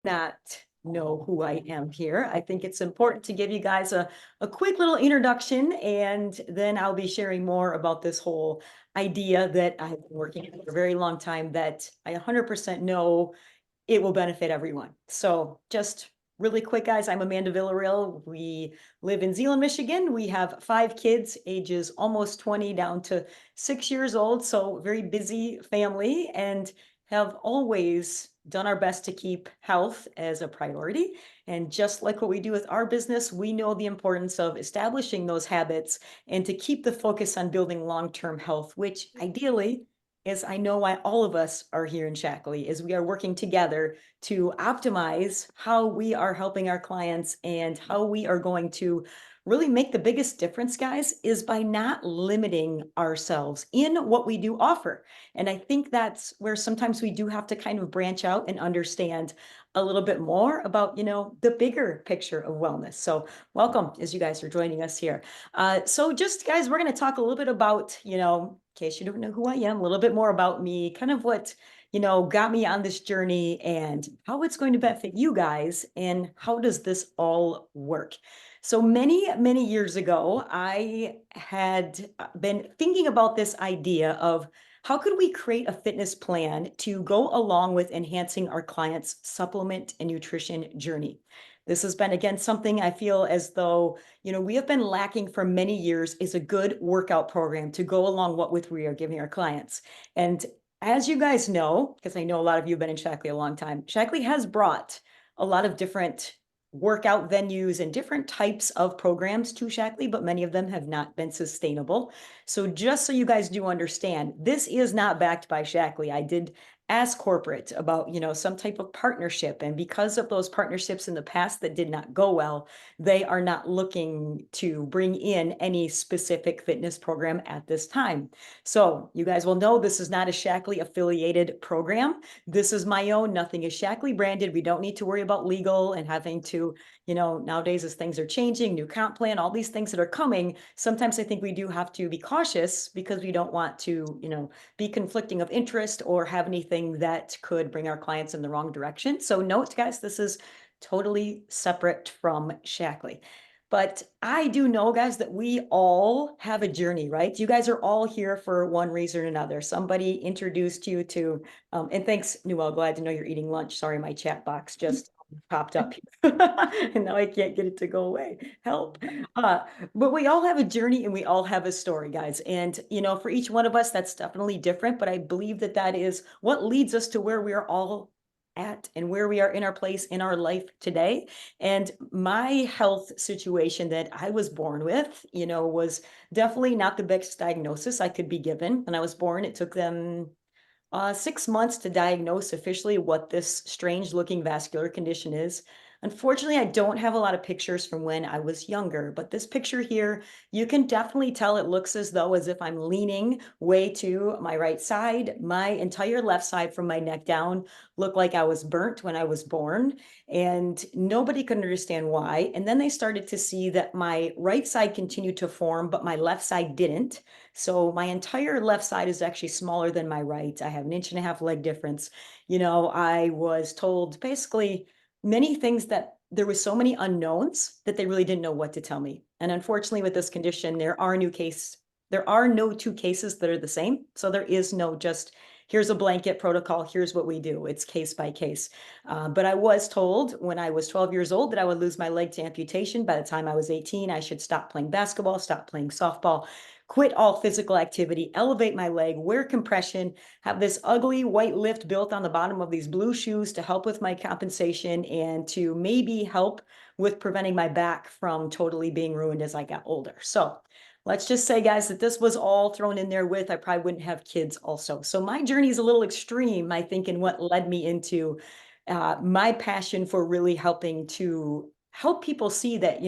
not know who I am here, I think it's important to give you guys a quick little introduction, and then I'll be sharing more about this whole idea that I've been working on for a very long time that I 100% know it will benefit everyone. So just really quick, guys, I'm Amanda Villarreal. We live in Zeeland, Michigan. We have 5 kids, ages almost 20 down to 6 years old. So very busy family, and have always done our best to keep health as a priority. And just like what we do with our business, we know the importance of establishing those habits and to keep the focus on building long-term health, which ideally is, I know why all of us are here in Shaklee, is we are working together to optimize how we are helping our clients, and how we are going to really make the biggest difference, guys, is by not limiting ourselves in what we do offer. And I think that's where sometimes we do have to kind of branch out and understand a little bit more about, the bigger picture of wellness. So welcome as you guys are joining us here. So just guys, we're going to talk a little bit about, in case you don't know who I am, a little bit more about me, kind of what, got me on this journey and how it's going to benefit you guys, and how does this all work. So many, many years ago, I had been thinking about this idea of how could we create a fitness plan to go along with enhancing our clients' supplement and nutrition journey. This has been, again, something I feel as though, we have been lacking for many years, is a good workout program to go along what with we are giving our clients. And as you guys know, because I know a lot of you have been in Shaklee a long time, Shaklee has brought a lot of different workout venues and different types of programs to Shaklee, but many of them have not been sustainable. So just so you guys do understand, this is not backed by Shaklee. I did ask corporate about, some type of partnership, and because of those partnerships in the past that did not go well, they are not looking to bring in any specific fitness program at this time. So you guys will know this is not a Shaklee affiliated program. This is my own. Nothing is Shaklee branded. We don't need to worry about legal and having to, nowadays as things are changing, new comp plan, all these things that are coming, sometimes I think we do have to be cautious because we don't want to, be conflicting of interest or have anything that could bring our clients in the wrong direction. So note, guys, this is totally separate from Shaklee. But I do know, guys, that we all have a journey, right? You guys are all here for one reason or another. Somebody introduced you to, and thanks, Newell, glad to know you're eating lunch. Sorry, my chat box just popped up here. And now I can't get it to go away. Help. But we all have a journey and we all have a story, guys. And, for each one of us, that's definitely different. But I believe that that is what leads us to where we are all at and where we are in our place in our life today. And my health situation that I was born with, was definitely not the best diagnosis I could be given. When I was born, it took them 6 months to diagnose officially what this strange looking vascular condition is. Unfortunately, I don't have a lot of pictures from when I was younger, but this picture here, you can definitely tell it looks as though as if I'm leaning way to my right side. My entire left side from my neck down looked like I was burnt when I was born, and nobody could understand why. And then they started to see that my right side continued to form, but my left side didn't. So my entire left side is actually smaller than my right. I have an 1.5 inch leg difference. I was told basically many things that there was so many unknowns that they really didn't know what to tell me. And unfortunately, with this condition, there are no two cases that are the same. So there is no just here's a blanket protocol, here's what we do. It's case by case. But I was told when I was 12 years old that I would lose my leg to amputation. By the time I was 18, I should stop playing basketball, stop playing softball, quit all physical activity, elevate my leg, wear compression, have this ugly white lift built on the bottom of these blue shoes to help with my compensation and to maybe help with preventing my back from totally being ruined as I got older. So let's just say, guys, that this was all thrown in there with, I probably wouldn't have kids also. So my journey is a little extreme, I think, in what led me into my passion for really helping to help people see that,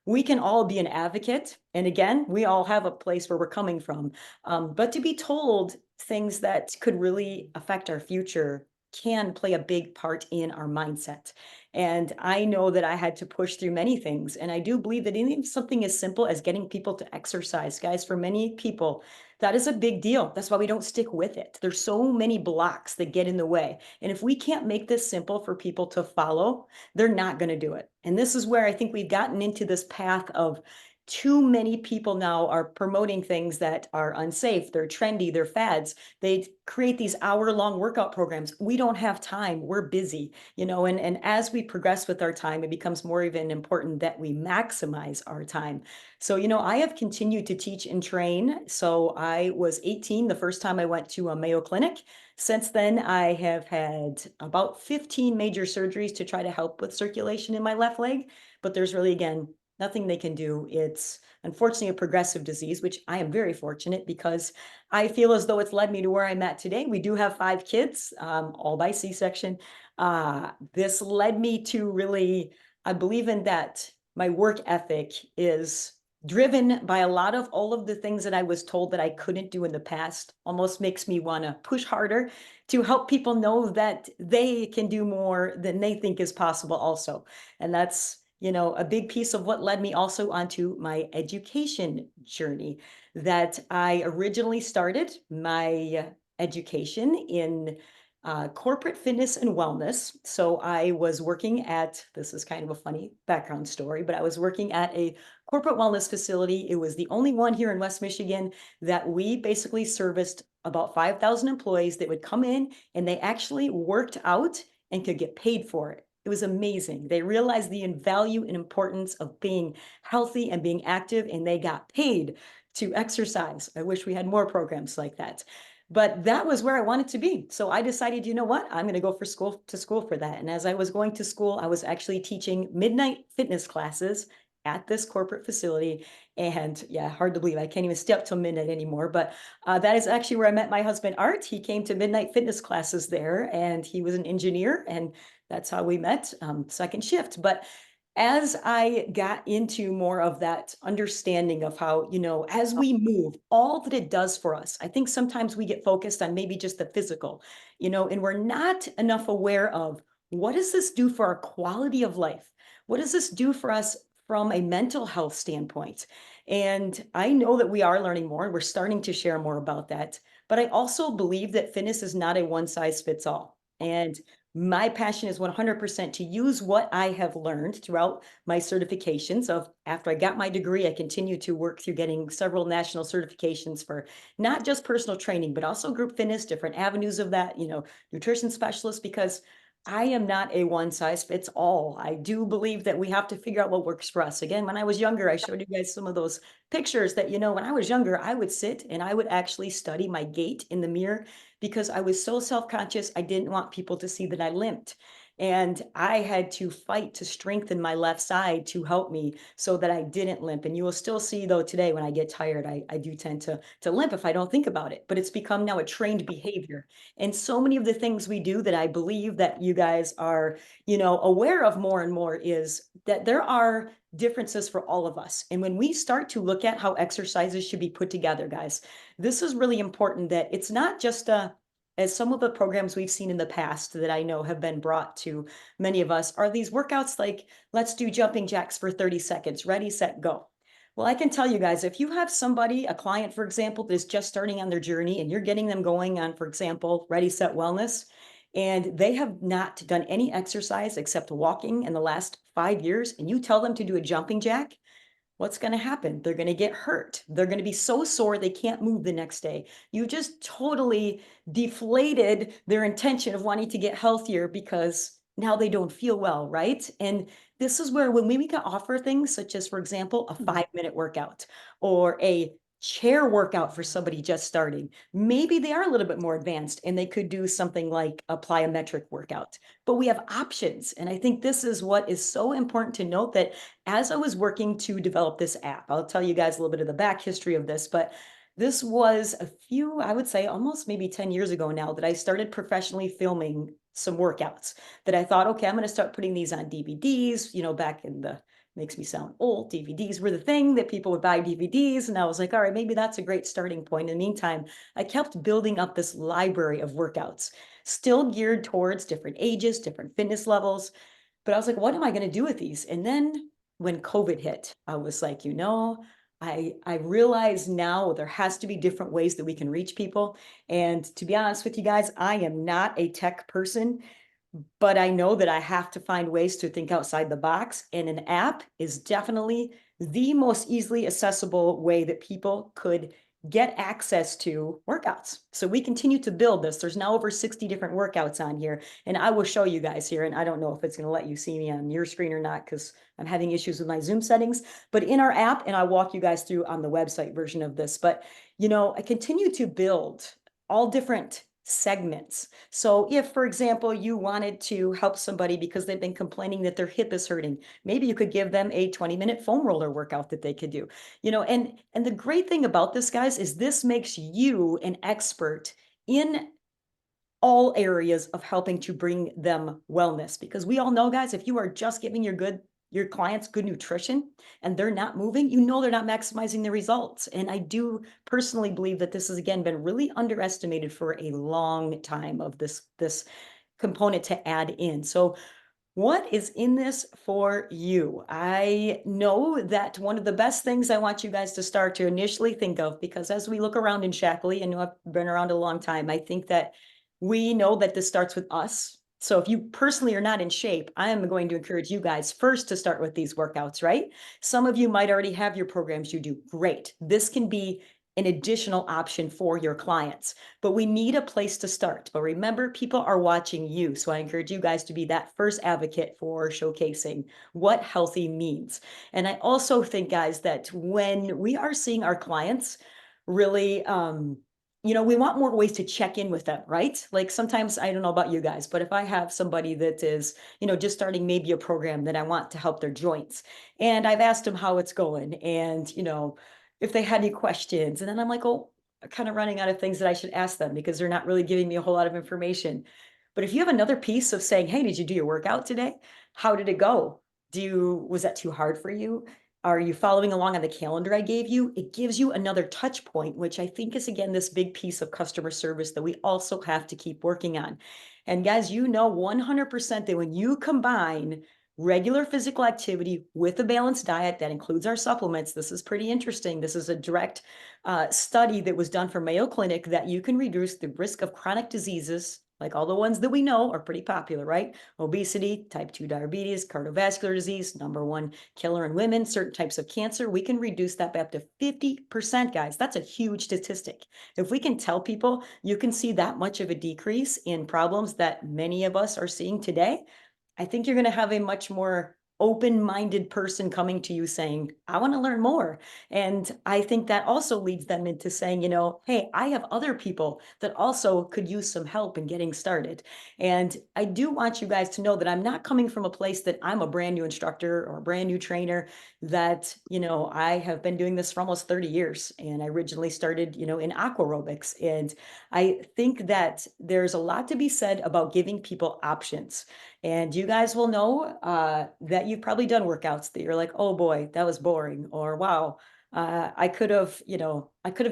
we can all be an advocate. And again, we all have a place where we're coming from. But to be told things that could really affect our future can play a big part in our mindset. And I know that I had to push through many things. And I do believe that even something as simple as getting people to exercise, guys, for many people, that is a big deal. That's why we don't stick with it. There's so many blocks that get in the way. And if we can't make this simple for people to follow, they're not going to do it. And this is where I think we've gotten into this path of too many people now are promoting things that are unsafe. They're trendy, they're fads. They create these hour-long workout programs. We don't have time. We're busy, and as we progress with our time, it becomes more even important that we maximize our time. So, I have continued to teach and train. So I was 18 the first time I went to a Mayo Clinic. Since then, I have had about 15 major surgeries to try to help with circulation in my left leg. But there's really, again, nothing they can do. It's unfortunately a progressive disease, which I am very fortunate because I feel as though it's led me to where I'm at today. We do have 5 kids, all by C-section. This led me to really, I believe in that my work ethic is driven by a lot of all of the things that I was told that I couldn't do in the past. Almost makes me want to push harder to help people know that they can do more than they think is possible also. And that's a big piece of what led me also onto my education journey, that I originally started my education in corporate fitness and wellness. So I was working at, this is kind of a funny background story, but I was working at a corporate wellness facility. It was the only one here in West Michigan that we basically serviced about 5,000 employees that would come in and they actually worked out and could get paid for it. It was amazing. They realized the value and importance of being healthy and being active, and they got paid to exercise. I wish we had more programs like that. But that was where I wanted to be. So I decided, you know what? I'm going to go for school for that. And as I was going to school, I was actually teaching midnight fitness classes at this corporate facility. And yeah, hard to believe I can't even stay up till midnight anymore. But that is actually where I met my husband, Art. He came to midnight fitness classes there, and he was an engineer, and that's how we met, second shift. But as I got into more of that understanding of how, as we move, all that it does for us, I think sometimes we get focused on maybe just the physical, and we're not enough aware of what does this do for our quality of life? What does this do for us from a mental health standpoint? And I know that we are learning more and we're starting to share more about that. But I also believe that fitness is not a one size fits all. And my passion is 100% to use what I have learned throughout my certifications. Of after I got my degree, I continue to work through getting several national certifications for not just personal training, but also group fitness, different avenues of that, nutrition specialist, because I am not a one size fits all. I do believe that we have to figure out what works for us. Again, when I was younger, I showed you guys some of those pictures that, when I was younger, I would sit and I would actually study my gait in the mirror because I was so self-conscious. I didn't want people to see that I limped. And I had to fight to strengthen my left side to help me so that I didn't limp. And you will still see though today when I get tired, I do tend to limp if I don't think about it, but it's become now a trained behavior. And so many of the things we do that I believe that you guys are, aware of more and more is that there are differences for all of us. And when we start to look at how exercises should be put together, guys, this is really important that it's not just as some of the programs we've seen in the past that I know have been brought to many of us are these workouts like, let's do jumping jacks for 30 seconds, ready, set, go. Well, I can tell you guys, if you have somebody, a client, for example, that is just starting on their journey and you're getting them going on, for example, Ready, Set, Wellness, and they have not done any exercise except walking in the last 5 years, and you tell them to do a jumping jack, what's going to happen? They're going to get hurt. They're going to be so sore they can't move the next day. You just totally deflated their intention of wanting to get healthier because now they don't feel well, right? And this is where when we can offer things such as, for example, a 5-minute workout or a chair workout for somebody just starting, maybe they are a little bit more advanced and they could do something like a plyometric workout. But we have options. And I think this is what is so important to note, that as I was working to develop this app, I'll tell you guys a little bit of the back history of this, but this was a few, I would say almost maybe 10 years ago now, that I started professionally filming some workouts that I thought, okay, I'm going to start putting these on DVDs, back in the makes me sound old. DVDs were the thing that people would buy DVDs. And I was like, all right, maybe that's a great starting point. In the meantime, I kept building up this library of workouts, still geared towards different ages, different fitness levels. But I was like, what am I going to do with these? And then when COVID hit, I was like, I realize now there has to be different ways that we can reach people. And to be honest with you guys, I am not a tech person, but I know that I have to find ways to think outside the box. And an app is definitely the most easily accessible way that people could get access to workouts. So we continue to build this. There's now over 60 different workouts on here, and I will show you guys here. And I don't know if it's going to let you see me on your screen or not, because I'm having issues with my Zoom settings, but in our app, and I'll walk you guys through on the website version of this. But, I continue to build all different segments. So if, for example, you wanted to help somebody because they've been complaining that their hip is hurting, maybe you could give them a 20-minute foam roller workout that they could do. And the great thing about this, guys, is this makes you an expert in all areas of helping to bring them wellness, because we all know, guys, if you are just giving your clients good nutrition and they're not moving, they're not maximizing the results. And I do personally believe that this has again been really underestimated for a long time, of this component to add in. So what is in this for you? I know that one of the best things I want you guys to start to initially think of, because as we look around in Shaklee, I know I've been around a long time, I think that we know that this starts with us. So if you personally are not in shape, I am going to encourage you guys first to start with these workouts, right? Some of you might already have your programs you do. Great. This can be an additional option for your clients, but we need a place to start. But remember, people are watching you. So I encourage you guys to be that first advocate for showcasing what healthy means. And I also think, guys, that when we are seeing our clients really, we want more ways to check in with them, right? Like sometimes, I don't know about you guys, but if I have somebody that is, just starting maybe a program that I want to help their joints, and I've asked them how it's going, and, if they had any questions, and then I'm like, oh, kind of running out of things that I should ask them because they're not really giving me a whole lot of information. But if you have another piece of saying, hey, did you do your workout today? How did it go? Was that too hard for you? Are you following along on the calendar I gave you? It gives you another touch point, which I think is, again, this big piece of customer service that we also have to keep working on. And guys, 100% that when you combine regular physical activity with a balanced diet that includes our supplements, this is pretty interesting. This is a direct study that was done for Mayo Clinic, that you can reduce the risk of chronic diseases, like all the ones that we know are pretty popular, right? Obesity, type 2 diabetes, cardiovascular disease, #1 killer in women, certain types of cancer. We can reduce that by up to 50%, guys. That's a huge statistic. If we can tell people you can see that much of a decrease in problems that many of us are seeing today, I think you're going to have a much more open-minded person coming to you saying, I want to learn more. And I think that also leads them into saying, hey, I have other people that also could use some help in getting started. And I do want you guys to know that I'm not coming from a place that I'm a brand new instructor or a brand new trainer, that, I have been doing this for almost 30 years. And I originally started, in aqua aerobics. And I think that there's a lot to be said about giving people options. And you guys will know that you've probably done workouts that you're like, oh boy, that was boring. Or wow, I could have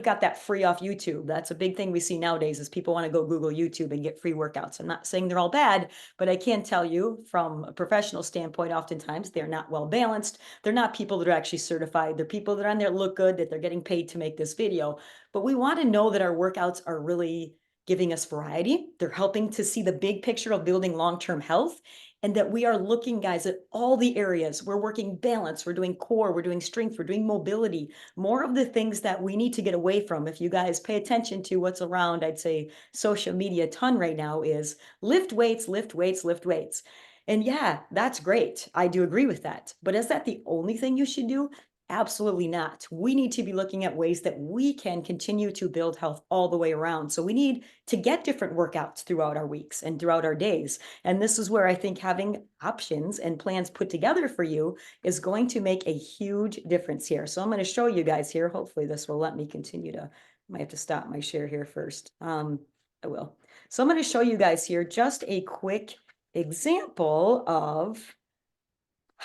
got that free off YouTube. That's a big thing we see nowadays, is people want to go Google YouTube and get free workouts. I'm not saying they're all bad, but I can tell you from a professional standpoint, oftentimes they're not well balanced. They're not people that are actually certified. They're people that are on there look good, that they're getting paid to make this video. But we want to know that our workouts are really giving us variety. They're helping to see the big picture of building long-term health, and that we are looking, guys, at all the areas. We're working balance, we're doing core, we're doing strength, we're doing mobility, more of the things that we need to get away from. If you guys pay attention to what's around, I'd say social media a ton right now, is lift weights, lift weights, lift weights. And yeah, that's great. I do agree with that. But is that the only thing you should do? Absolutely not. We need to be looking at ways that we can continue to build health all the way around. So we need to get different workouts throughout our weeks and throughout our days. And this is where I think having options and plans put together for you is going to make a huge difference here. So I'm going to show you guys here. Hopefully this will let me continue to, I might have to stop my share here first. I will. So I'm going to show you guys here just a quick example of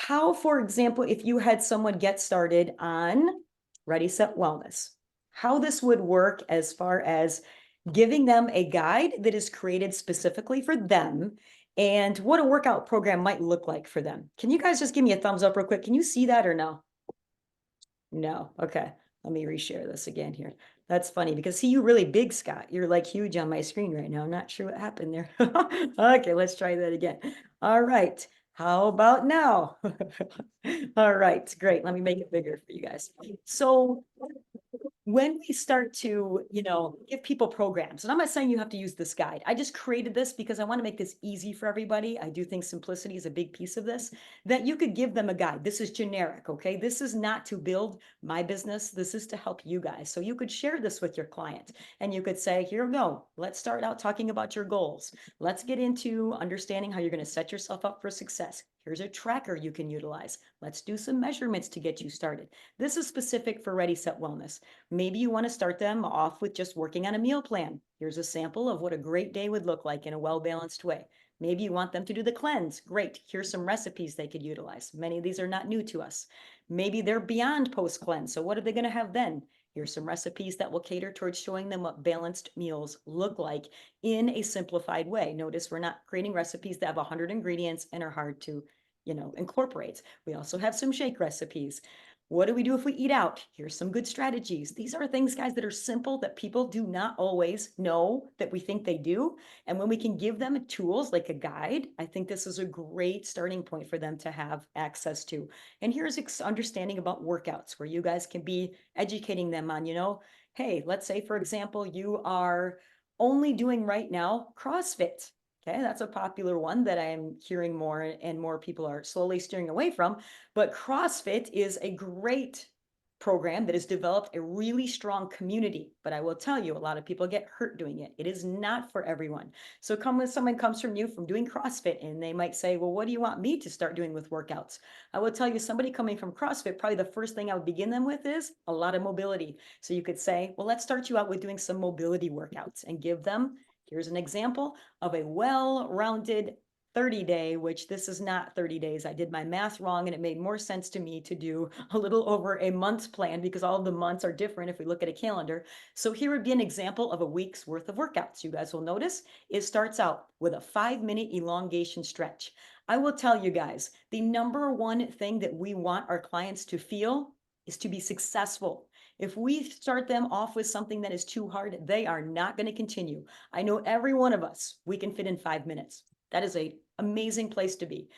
How, for example, if you had someone get started on Ready, Set, Wellness, how this would work as far as giving them a guide that is created specifically for them and what a workout program might look like for them. Can you guys just give me a thumbs up real quick? Can you see that or no? No. Okay. Let me reshare this again here. That's funny because see you really big, Scott. You're like huge on my screen right now. I'm not sure what happened there. Okay, let's try that again. All right. How about now? All right, great. Let me make it bigger for you guys. So when we start to, give people programs, and I'm not saying you have to use this guide. I just created this because I want to make this easy for everybody. I do think simplicity is a big piece of this, that you could give them a guide. This is generic, okay? This is not to build my business. This is to help you guys. So you could share this with your client and you could say, here we go. Let's start out talking about your goals. Let's get into understanding how you're going to set yourself up for success. Here's a tracker you can utilize. Let's do some measurements to get you started. This is specific for Ready, Set, Wellness. Maybe you want to start them off with just working on a meal plan. Here's a sample of what a great day would look like in a well-balanced way. Maybe you want them to do the cleanse. Great. Here's some recipes they could utilize. Many of these are not new to us. Maybe they're beyond post-cleanse. So what are they going to have then? Here's some recipes that will cater towards showing them what balanced meals look like in a simplified way. Notice we're not creating recipes that have 100 ingredients and are hard to, incorporate. We also have some shake recipes. What do we do if we eat out? Here's some good strategies. These are things, guys, that are simple that people do not always know that we think they do. And when we can give them tools like a guide, I think this is a great starting point for them to have access to. And here's understanding about workouts where you guys can be educating them on, hey, let's say, for example, you are only doing right now CrossFit. Okay, that's a popular one that I am hearing more and more people are slowly steering away from. But CrossFit is a great program that has developed a really strong community. But I will tell you, a lot of people get hurt doing it. It is not for everyone. So come when someone comes from you from doing CrossFit and they might say, well, what do you want me to start doing with workouts? I will tell you, somebody coming from CrossFit, probably the first thing I would begin them with is a lot of mobility. So you could say, well, let's start you out with doing some mobility workouts and give them. Here's an example of a well-rounded 30-day, which this is not 30 days. I did my math wrong and it made more sense to me to do a little over a month's plan because all of the months are different if we look at a calendar. So here would be an example of a week's worth of workouts. You guys will notice it starts out with a 5-minute elongation stretch. I will tell you guys, the number one thing that we want our clients to feel is to be successful. If we start them off with something that is too hard, they are not going to continue. I know every one of us, we can fit in 5 minutes. That is an amazing place to be.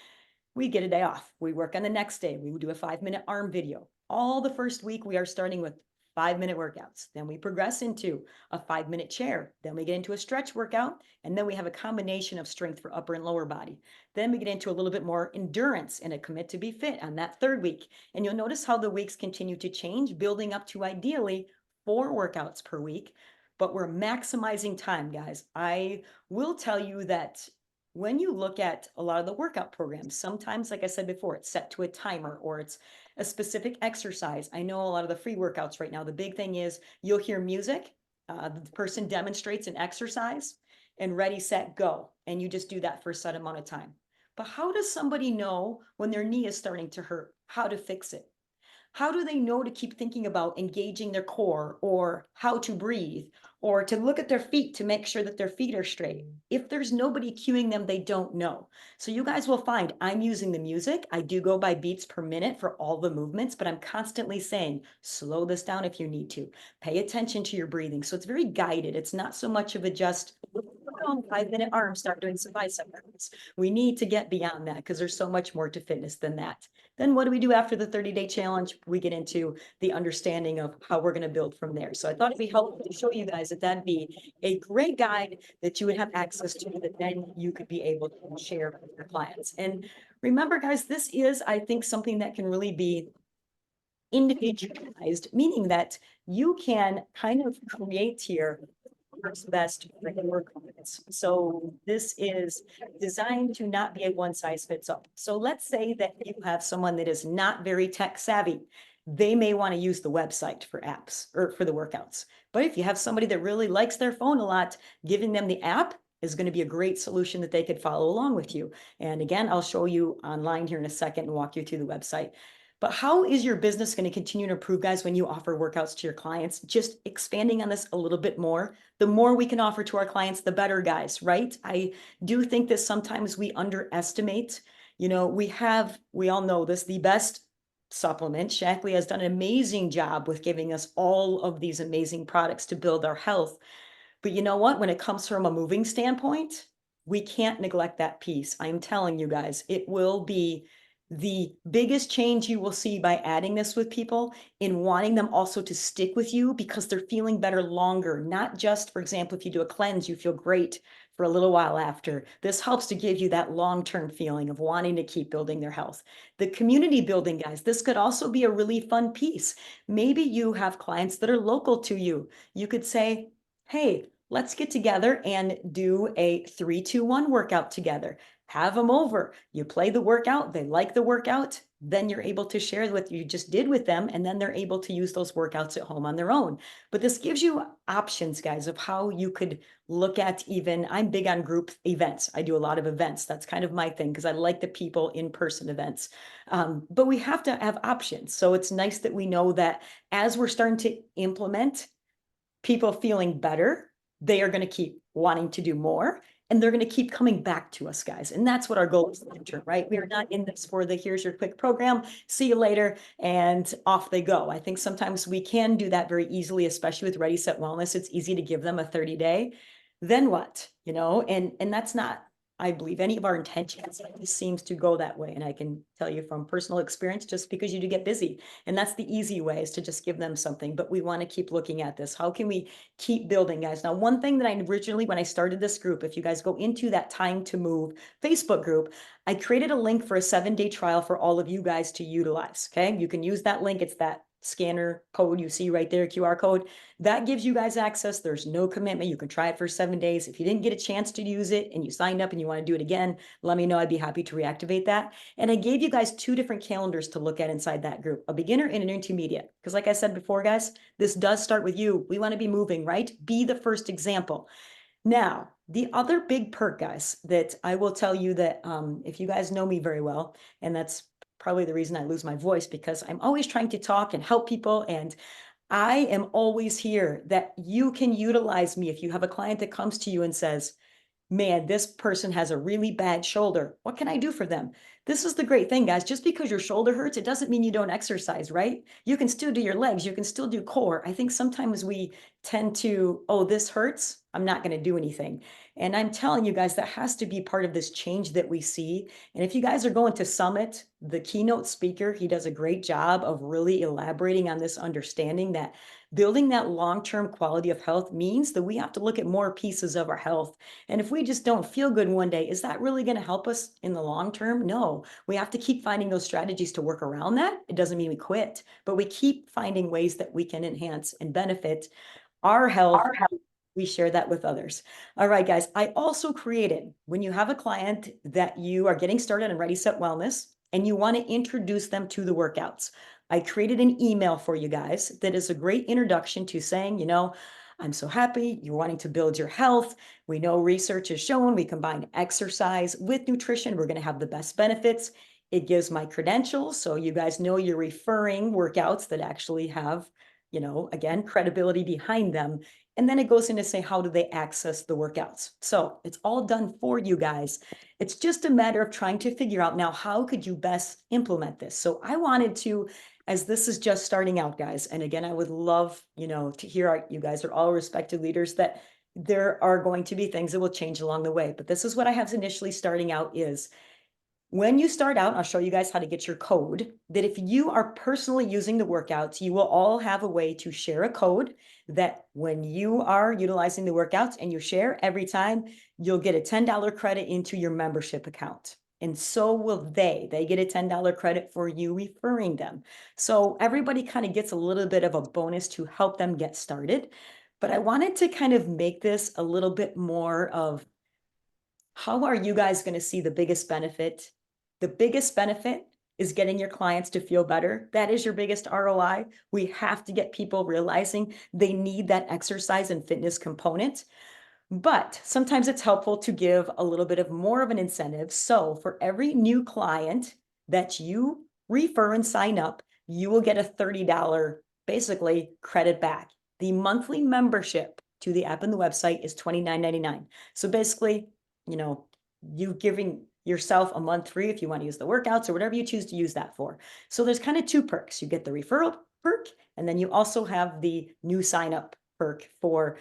We get a day off. We work on the next day. We do a 5-minute arm video. All the first week, we are starting with 5-minute workouts. Then we progress into a 5-minute chair. Then we get into a stretch workout. And then we have a combination of strength for upper and lower body. Then we get into a little bit more endurance and a commit to be fit on that third week. And you'll notice how the weeks continue to change, building up to ideally 4 workouts per week. But we're maximizing time, guys. I will tell you that when you look at a lot of the workout programs, sometimes, like I said before, it's set to a timer or it's a specific exercise. I know a lot of the free workouts right now, the big thing is you'll hear music, the person demonstrates an exercise and ready, set, go. And you just do that for a set amount of time. But how does somebody know when their knee is starting to hurt, how to fix it? How do they know to keep thinking about engaging their core or how to breathe or to look at their feet to make sure that their feet are straight? If there's nobody cueing them, they don't know. So you guys will find I'm using the music. I do go by beats per minute for all the movements, but I'm constantly saying, slow this down if you need to. Pay attention to your breathing. So it's very guided. It's not so much of a just 5-minute arm, start doing some bicep curls. We need to get beyond that because there's so much more to fitness than that. Then what do we do after the 30-day challenge? We get into the understanding of how we're going to build from there. So I thought it'd be helpful to show you guys that that'd be a great guide that you would have access to that then you could be able to share with your clients. And remember, guys, this is, I think, something that can really be individualized, meaning that you can kind of create here works best for your clients. So this is designed to not be a one size fits all. So let's say that you have someone that is not very tech savvy. They may want to use the website for apps or for the workouts. But if you have somebody that really likes their phone a lot, giving them the app is going to be a great solution that they could follow along with you. And again, I'll show you online here in a second and walk you through the website. But how is your business going to continue to improve, guys, when you offer workouts to your clients? Just expanding on this a little bit more. The more we can offer to our clients, the better, guys, right? I do think that sometimes we underestimate, we all know this, the best supplement. Shaklee has done an amazing job with giving us all of these amazing products to build our health. But you know what? When it comes from a moving standpoint, we can't neglect that piece. I'm telling you guys, it will be the biggest change you will see by adding this with people in wanting them also to stick with you because they're feeling better longer. Not just, for example, if you do a cleanse, you feel great for a little while after. This helps to give you that long-term feeling of wanting to keep building their health. The community building, guys, this could also be a really fun piece. Maybe you have clients that are local to you. You could say, hey, let's get together and do a 3-2-1 workout together. Have them over. You play the workout, they like the workout, then you're able to share what you just did with them, and then they're able to use those workouts at home on their own. But this gives you options, guys, of how you could look at even, I'm big on group events. I do a lot of events. That's kind of my thing because I like the people in-person events. But we have to have options. So it's nice that we know that as we're starting to implement people feeling better, they are going to keep wanting to do more and they're going to keep coming back to us, guys. And that's what our goal is, right? We are not in this for the here's your quick program, see you later, and off they go. I think sometimes we can do that very easily, especially with Ready Set Wellness. It's easy to give them a 30-day. Then what? And that's not, I believe, any of our intentions. It just seems to go that way. And I can tell you from personal experience, just because you do get busy. And that's the easy way, is to just give them something. But we want to keep looking at this. How can we keep building, guys? Now, one thing that I originally, when I started this group, if you guys go into that Time to Move Facebook group, I created a link for a 7-day trial for all of you guys to utilize. Okay. You can use that link. It's that scanner code you see right there, QR code. That gives you guys access. There's no commitment. You can try it for 7 days. If you didn't get a chance to use it and you signed up and you want to do it again, let me know. I'd be happy to reactivate that. And I gave you guys 2 different calendars to look at inside that group, a beginner and an intermediate. Because like I said before, guys, this does start with you. We want to be moving, right? Be the first example. Now, the other big perk, guys, that I will tell you that if you guys know me very well, and that's probably the reason I lose my voice, because I'm always trying to talk and help people. And I am always here that you can utilize me. If you have a client that comes to you and says, man, this person has a really bad shoulder, what can I do for them? This is the great thing, guys. Just because your shoulder hurts, it doesn't mean you don't exercise, right? You can still do your legs. You can still do core. I think sometimes we tend to, oh, this hurts, I'm not going to do anything. And I'm telling you guys, that has to be part of this change that we see. And if you guys are going to Summit, the keynote speaker, he does a great job of really elaborating on this understanding that building that long-term quality of health means that we have to look at more pieces of our health. And if we just don't feel good one day, is that really going to help us in the long term? No, we have to keep finding those strategies to work around that. It doesn't mean we quit, but we keep finding ways that we can enhance and benefit our health. We share that with others. All right, guys. I also created, when you have a client that you are getting started on Ready Set Wellness and you want to introduce them to the workouts, I created an email for you guys that is a great introduction to saying, I'm so happy you're wanting to build your health. We know research has shown we combine exercise with nutrition, we're going to have the best benefits. It gives my credentials, so you guys know you're referring workouts that actually have, again, credibility behind them. And then it goes in to say, how do they access the workouts? So it's all done for you guys. It's just a matter of trying to figure out now, how could you best implement this? So I wanted to, as this is just starting out, guys, and again, I would love, to hear you guys are all respected leaders, that there are going to be things that will change along the way. But this is what I have initially starting out is, when you start out, I'll show you guys how to get your code, that if you are personally using the workouts, you will all have a way to share a code that when you are utilizing the workouts and you share every time, you'll get a $10 credit into your membership account. And so will they. They get a $10 credit for you referring them. So everybody kind of gets a little bit of a bonus to help them get started. But I wanted to kind of make this a little bit more of, how are you guys going to see the biggest benefit? The biggest benefit is getting your clients to feel better. That is your biggest ROI. We have to get people realizing they need that exercise and fitness component. But sometimes it's helpful to give a little bit of more of an incentive. So for every new client that you refer and sign up, you will get a $30 basically credit back. The monthly membership to the app and the website is $29.99. So basically, you know, you giving yourself a month free if you want to use the workouts or whatever you choose to use that for. So there's kind of two perks. You get the referral perk, and then you also have the new sign up perk for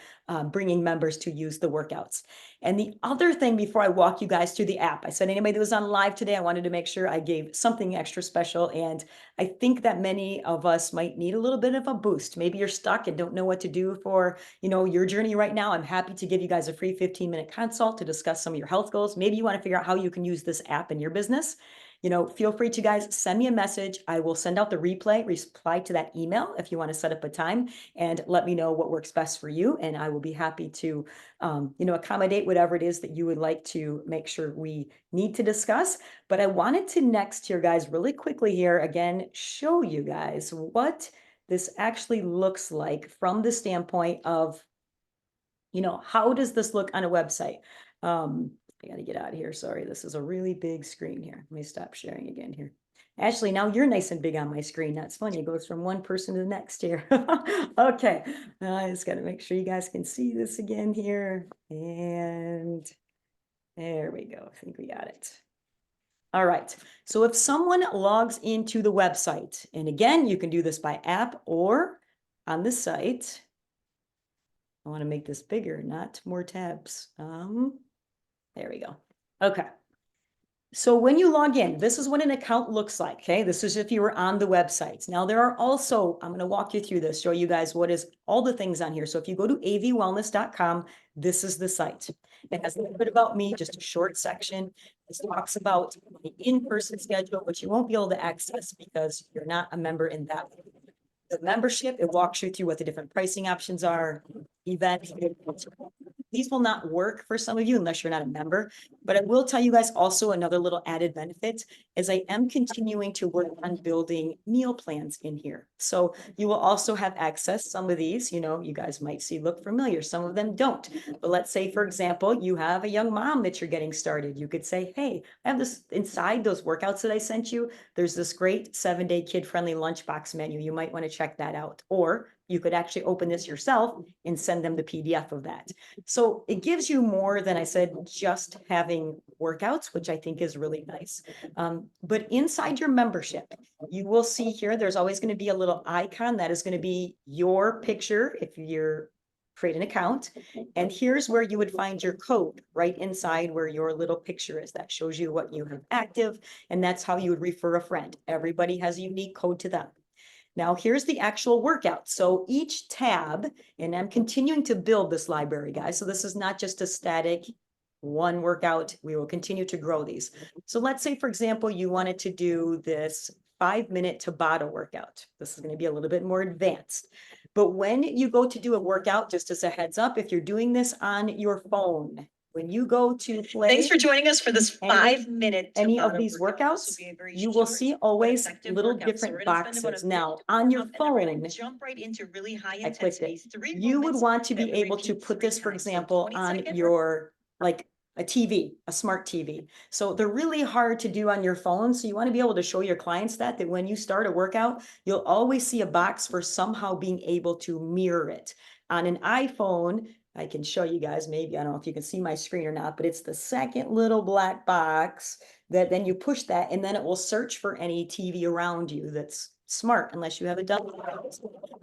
bringing members to use the workouts. And the other thing before I walk you guys through the app, I said anybody that was on live today, I wanted to make sure I gave something extra special. And I think that many of us might need a little bit of a boost. Maybe you're stuck and don't know what to do for, your journey right now. I'm happy to give you guys a free 15-minute consult to discuss some of your health goals. Maybe you want to figure out how you can use this app in your business. Feel free to guys send me a message. I will send out the reply to that email if you want to set up a time and let me know what works best for you. And I will be happy to, accommodate whatever it is that you would like to make sure we need to discuss. But I wanted to next here, guys, really quickly here, again, show you guys what this actually looks like from the standpoint of, how does this look on a website? I got to get out of here. Sorry, this is a really big screen here. Let me stop sharing again here. Ashley, now you're nice and big on my screen. That's funny. It goes from one person to the next here. Okay. I just got to make sure you guys can see this again here. And there we go. I think we got it. All right. So if someone logs into the website, and again, you can do this by app or on the site. I want to make this bigger, not more tabs. There we go. Okay. So when you log in, this is what an account looks like. Okay. This is if you were on the website. Now there are also, I'm going to walk you through this, show you guys what is all the things on here. So if you go to avwellness.com, this is the site. It has a little bit about me, just a short section. This talks about the in-person schedule, which you won't be able to access because you're not a member in that. The membership, it walks you through what the different pricing options are, events. These will not work for some of you unless you're not a member, but I will tell you guys also another little added benefit is I am continuing to work on building meal plans in here. So you will also have access. Some of these, you guys might see look familiar. Some of them don't. But let's say, for example, you have a young mom that you're getting started. You could say, hey, I have this inside those workouts that I sent you. There's this great 7-day kid-friendly lunchbox menu. You might want to check that out. Or you could actually open this yourself and send them the PDF of that. So it gives you more than I said, just having workouts, which I think is really nice. But inside your membership, you will see here, there's always going to be a little icon that is going to be your picture if you're create an account. And here's where you would find your code right inside where your little picture is. That shows you what you have active. And that's how you would refer a friend. Everybody has a unique code to them. Now, here's the actual workout. So each tab, and I'm continuing to build this library, guys. So this is not just a static one workout. We will continue to grow these. So let's say, for example, you wanted to do this 5-minute Tabata workout. This is going to be a little bit more advanced. But when you go to do a workout, just as a heads up, if you're doing this on your phone, when you go to play. Thanks for joining us for this 5-minute. Any of these workouts, you will see always little different boxes. Now on your phone, jump right into really high I clicked it. intensity. You would want to be able to put this, for example, on your, like a TV, a smart TV. So they're really hard to do on your phone. So you want to be able to show your clients that when you start a workout, you'll always see a box for somehow being able to mirror it. On an iPhone, I can show you guys, maybe, I don't know if you can see my screen or not, but it's the second little black box that then you push that and then it will search for any TV around you that's smart, unless you have a double.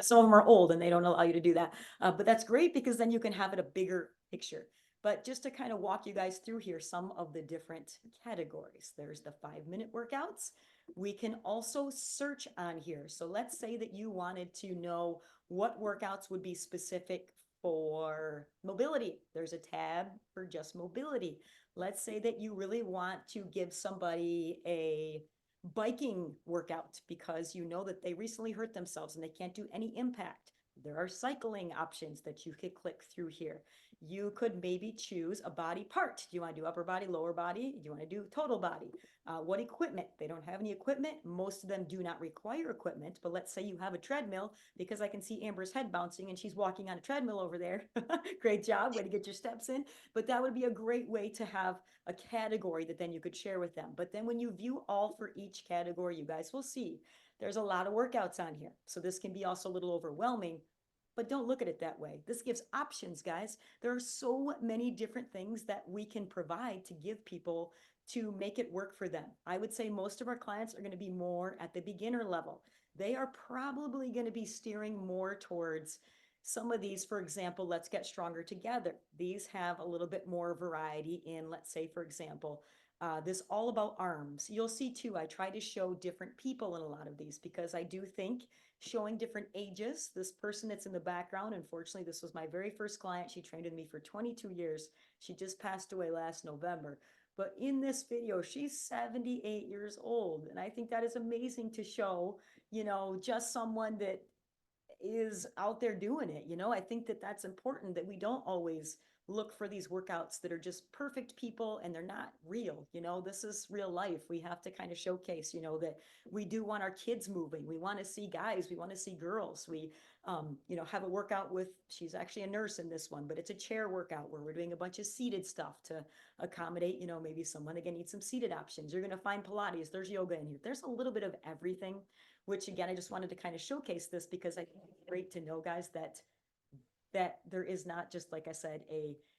Some of them are old and they don't allow you to do that. But that's great because then you can have it a bigger picture. But just to kind of walk you guys through here, some of the different categories. There's the 5-minute workouts. We can also search on here. So let's say that you wanted to know what workouts would be specific for mobility. There's a tab for just mobility. Let's say that you really want to give somebody a biking workout because you know that they recently hurt themselves and they can't do any impact. There are cycling options that you could click through here. you could maybe choose a body part. Do you want to do upper body, lower body? Do you want to do total body? What equipment? They don't have any equipment. Most of them do not require equipment, but let's say you have a treadmill, because I can see Amber's head bouncing and she's walking on a treadmill over there. Great job, way to get your steps in. But that would be a great way to have a category that then you could share with them. But then when you view all for each category, you guys will see there's a lot of workouts on here. So this can be also a little overwhelming, but don't look at it that way. This gives options, guys. There are so many different things that we can provide to give people to make it work for them. I would say most of our clients are going to be more at the beginner level. They are probably going to be steering more towards some of these. For example, Let's Get Stronger Together. These have a little bit more variety in, let's say, for example, this All About Arms. You'll see too, I try to show different people in a lot of these, because I do think showing different ages. This person that's in the background, unfortunately, this was my very first client. She trained with me for 22 years. She just passed away last November. But in this video, she's 78 years old. And I think that is amazing to show, just someone that is out there doing it. I think that that's important, that we don't always look for these workouts that are just perfect people and they're not real. This is real life. We have to kind of showcase, that we do want our kids moving. We want to see guys, we want to see girls. We have a workout with, she's actually a nurse in this one, but it's a chair workout where we're doing a bunch of seated stuff to accommodate, maybe someone again needs some seated options. You're going to find Pilates, there's yoga in here. There's a little bit of everything, which again, I just wanted to kind of showcase this, because I think it's great to know, guys, that there is not just, like I said,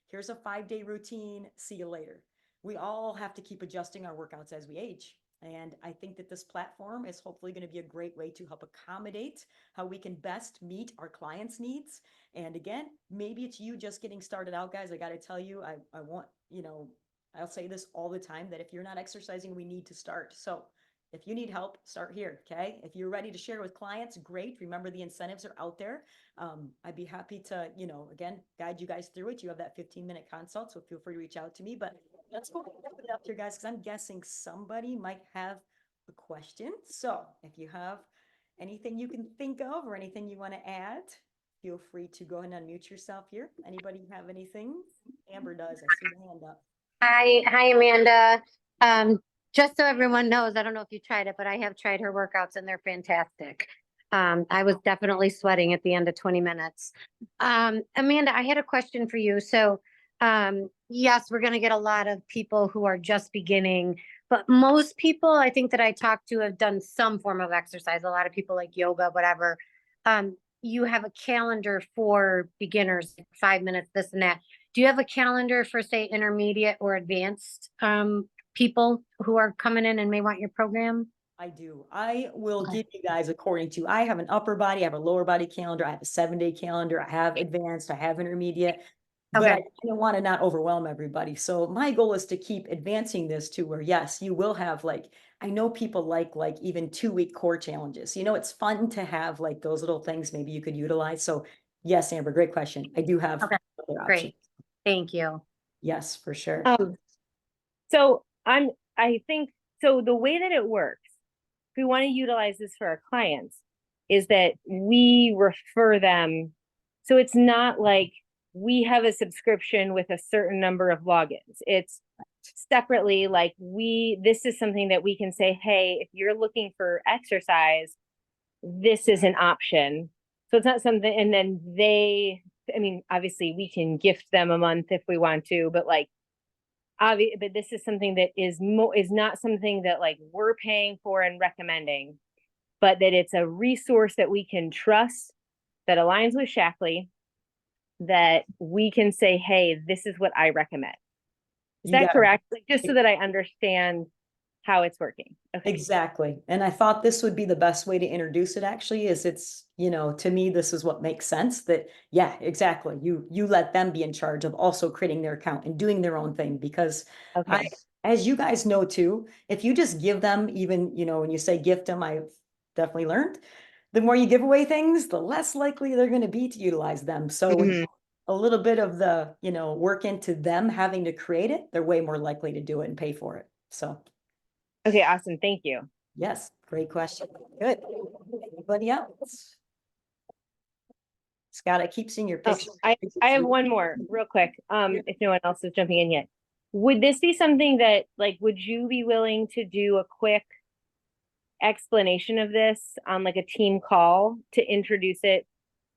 here's a 5-day routine, see you later. We all have to keep adjusting our workouts as we age. And I think that this platform is hopefully going to be a great way to help accommodate how we can best meet our clients' needs. And again, maybe it's you just getting started out, guys. I got to tell you, I want, I'll say this all the time, that if you're not exercising, we need to start. So if you need help, start here, okay? If you're ready to share with clients, great. Remember, the incentives are out there. I'd be happy to, again, guide you guys through it. You have that 15-minute consult, so feel free to reach out to me. But let's go open it up here, guys, because I'm guessing somebody might have a question. So if you have anything you can think of or anything you want to add, feel free to go ahead and unmute yourself here. Anybody have anything? Amber does. I see your hand up. Hi, Amanda. Just so everyone knows, I don't know if you tried it, but I have tried her workouts and they're fantastic. I was definitely sweating at the end of 20 minutes. Amanda, I had a question for you. So, yes, we're going to get a lot of people who are just beginning, but most people I think that I talk to have done some form of exercise. A lot of people like yoga, whatever. You have a calendar for beginners, 5 minutes, this and that. Do you have a calendar for, say, intermediate or advanced people who are coming in and may want your program? I do. I will give you guys according to, I have an upper body, I have a lower body calendar, I have a 7-day calendar, I have advanced, I have intermediate, but I don't want to not overwhelm everybody. So my goal is to keep advancing this to where, yes, you will have I know people like even 2-week core challenges. It's fun to have those little things maybe you could utilize. So yes, Amber, great question. I do have other options. Great. Thank you. Yes, for sure. So I think, so the way that it works, if we want to utilize this for our clients, is that we refer them. So it's not like we have a subscription with a certain number of logins. It's separately, this is something that we can say, hey, if you're looking for exercise, this is an option. So it's not something, and then obviously we can gift them a month if we want to, but but this is something that is not something that we're paying for and recommending, but that it's a resource that we can trust, that aligns with Shaklee, that we can say, hey, this is what I recommend. Is that correct? Just so that I understand how it's working. Okay. Exactly. And I thought this would be the best way to introduce it, actually, is it's, to me, this is what makes sense, that, yeah, exactly. You let them be in charge of also creating their account and doing their own thing, because as you guys know too, if you just give them, even, when you say gift them, I've definitely learned, the more you give away things, the less likely they're going to be to utilize them. So a little bit of the, work into them having to create it, they're way more likely to do it and pay for it. So. Okay, awesome. Thank you. Yes, great question. Good. Anybody else? Scott, I keep seeing your Oh, picture. I have one more real quick, if no one else is jumping in yet. Would this be something that, like, would you be willing to do a quick explanation of this on like a team call to introduce it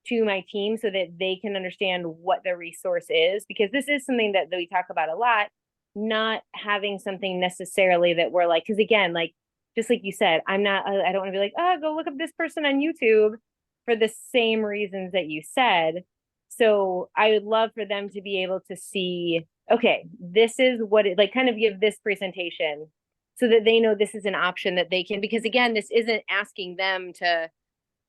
to my team so that they can understand what the resource is? Because this is something that we talk about a lot, not having something necessarily that we're like, because again, like, just like you said, I don't want to be like, oh, go look up this person on YouTube for the same reasons that you said. So I would love for them to be able to see, okay, this is what it, like, kind of give this presentation so that they know this is an option that they can, because again, this isn't asking them to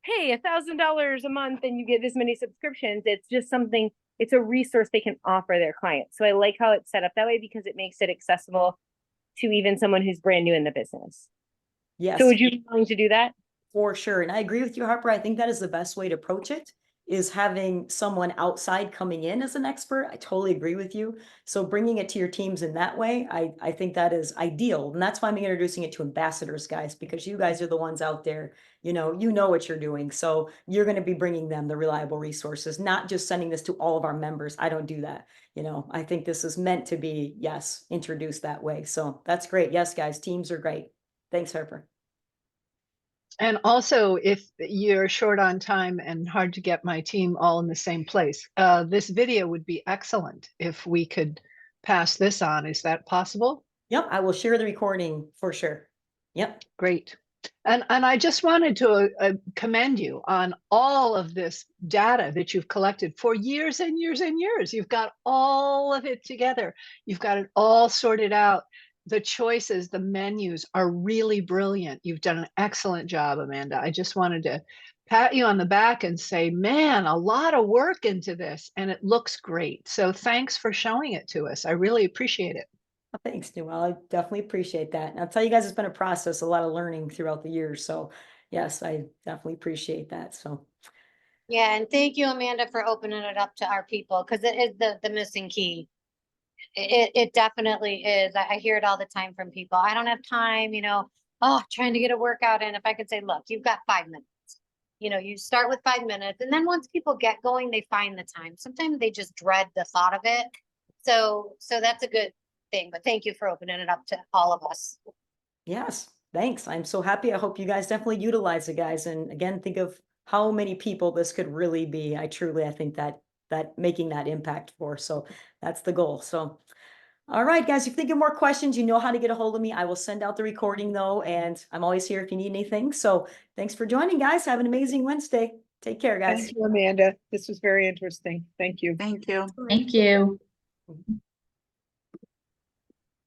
pay $1,000 a month and you get this many subscriptions. It's just something, it's a resource they can offer their clients. So I like how it's set up that way because it makes it accessible to even someone who's brand new in the business. Yes. So would you be willing to do that? For sure. And I agree with you, Harper. I think that is the best way to approach it, is having someone outside coming in as an expert. I totally agree with you. So bringing it to your teams in that way, I think that is ideal. And that's why I'm introducing it to ambassadors, guys, because you guys are the ones out there, you know what you're doing. So you're going to be bringing them the reliable resources, not just sending this to all of our members. I don't do that. I think this is meant to be, yes, introduced that way. So that's great. Yes, guys, teams are great. Thanks, Harper. And also, if you're short on time and hard to get my team all in the same place, this video would be excellent if we could pass this on. Is that possible? Yep, I will share the recording for sure. Yep. Great. And I just wanted to commend you on all of this data that you've collected for years and years and years. You've got all of it together. You've got it all sorted out. The choices, the menus are really brilliant. You've done an excellent job, Amanda. I just wanted to pat you on the back and say, man, a lot of work into this, and it looks great. So thanks for showing it to us. I really appreciate it. Well, thanks, Noelle. I definitely appreciate that. And I'll tell you guys, it's been a process, a lot of learning throughout the years. So yes, I definitely appreciate that. So Yeah, and thank you, Amanda, for opening it up to our people, because it is the missing key. It definitely is. I hear it all the time from people. I don't have time, trying to get a workout in. If I could say, look, you've got 5 minutes. You start with 5 minutes, and then once people get going, they find the time. Sometimes they just dread the thought of it. So that's a good thing. But thank you for opening it up to all of us. yes, thanks. I'm so happy. I hope you guys definitely utilize it, guys. And again, think of how many people this could really be. I think that making that impact for. So that's the goal. So, all right, guys, if you're thinking more questions, you know how to get a hold of me. I will send out the recording though, and I'm always here if you need anything. So thanks for joining, guys. Have an amazing Wednesday. Take care, guys. Thank you, Amanda. This was very interesting. Thank you. Thank you. Thank you.